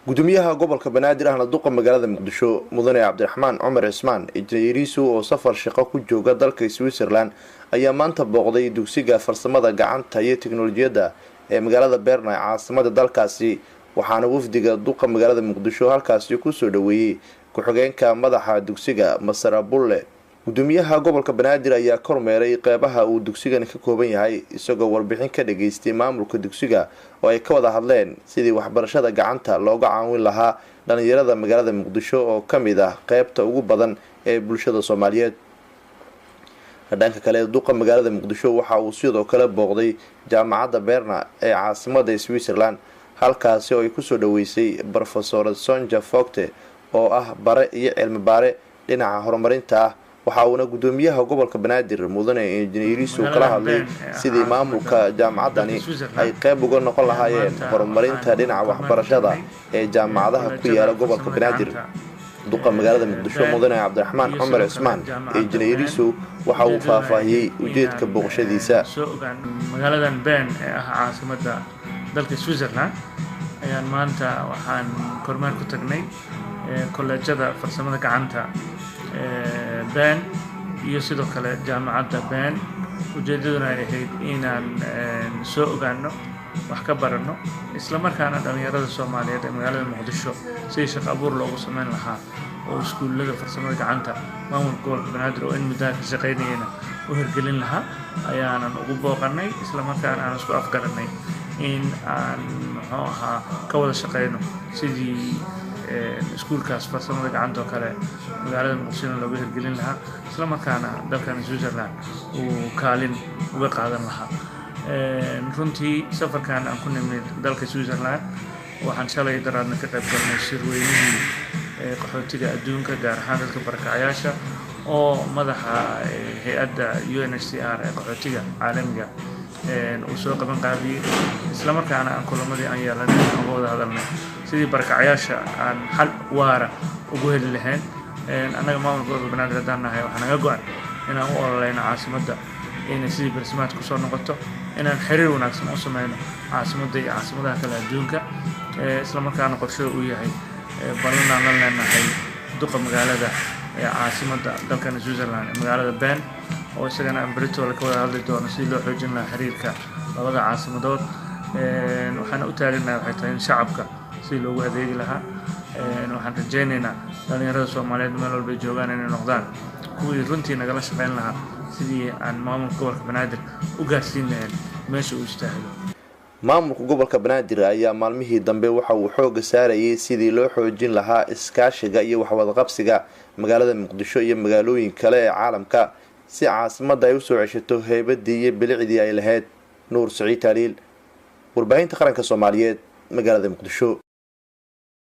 gudoomiyaha gobolka Banaadir ahna duqa magaalada Muqdisho mudane Cabdiraxmaan Cumar Cismaan injineeriisu oo safar shaqo ku jooga dalka Switzerland ayaa maanta booqday dugsiga farsamada gacanta iyo tiknoolajiyada ee magaalada Bern ee caasimadda dalkaasi waxaana wafdiga duqa magaalada Muqdisho halkaasi ku soo dhaweeyay ku-xigeenka madaxa dugsiga Masar Abulle. gudoomiyaha gobolka Banaadir ayaa kormeeray qeybaha uu dugsigan ka kooban yahay isagoo warbixin ka dhageystay maamulka dugsiga oo ay ka wada hadleen sidii waxbarashada gacanta looga caawin lahaa dhalinyarada magaalada Muqdisho oo kamid ah qeybta ugu badan ee bulshada Soomaaliyeed. dhanka kale duqa magaalada Muqdisho waxa uu sidoo kale booqday jaamacadda Berna ee caasimadda Switzerland halkaasi oo ay ku soo dhaweysay Professor Sonja Fogte oo ah bare iyo cilmi baare dhinaca horumarinta waxa uu gudoomiyaha gobolka Banaadir mudane injineeriisu kala hadlay sidii maamulka jaamacadani ay qayb uga noqon lahaayeen horumarinta dhinaca waxbarashada ee jaamacadaha ku yaala gobolka Banaadir. duqa magaalada Muqdisho mudane Cabdiraxmaan Cumar Cismaan injineeriisu waxa uu faahfaahiyay ujeedka booqashadiisa. magaaladan Bern ee ah caasimadda dalka Switzerland ayaan maanta waxaan kormeer ku tagnay kolleejada farsamada gacanta Bern iyo sidoo kale jaamacadda Bern. ujeedaduna ay ahayd inaan soo ogaano wax ka barano isla markaana dhalinyarada Soomaaliyeed ee magaalada Muqdisho si shaqo abuur loogu sameyn lahaa oo iskuulada farsamada gacanta maamulka gobolka Banaadir oo in muddo ka shaqeynayna u hirgelin lahaa ayaanan ugu booqanay isla markaana aan isku afgaranay in aan ka wada shaqeyno sidii iskuulkaas farsamada gacanta oo kale magaalada Muqdisho looga hirgelin lahaa isla markaana dalkan Switzerland uu kaalin uga qaadan lahaa. runtii safarkan aan ku nimid dalka Switzerland waxaan shalay daraadna ka qayb galnay shirweynihii qaxootiga adduunka gaar ahaan dadka barakacayaasha oo madaxa hay'adda UNHCR ee qaxootiga caalamiga uu soo qaban qaabiyay isla markaana aan kulamadii aan yeelanay oo wada hadalnay sidii barakacayaasha aan xal waara ugu heli lahayn. annaga maamulka gobolka Banaadir haddaan nahay waxaan naga go'an inaan u ololeyno caasimadda inay sidii barsimaad ku soo noqoto inaan xiriir wanaagsan u sameyno caasimadda iyo caasimadaha kale adduunka isla markaana qorshe uu yahay ballan aan la leenahay duqa magaalada ee caasimadda dalkan Switzerland ee magaalada Bern oo isagana aan berito la wada hadli doono si loo xoojin lahaa xiriirka labada caasimadood. waxaan u taaganahay waxay tahay in shacabka si loogu adeegi lahaa waxaan rajaynaynaa dhalinyarada Soomaaliyeed meel walba joogaan inay noqdaan kuwii runtii nagala shaqeyn lahaa sidii aan maamulka gobolka Banaadir u gaarsiin lahayn meesha uu istaago. maamulka gobolka Banaadir ayaa maalmihii dambe waxa uu xoog saarayay sidii loo xoojin lahaa iskaashiga iyo waxwada qabsiga magaalada Muqdisho iyo magaalooyin kale ee caalamka si caasimadda ay u soo ceshato heybadii iyo bilicdii ay lahayd. Nuur Saciid Taaliil warbaahinta qaranka Soomaaliyeed magaalada Muqdisho.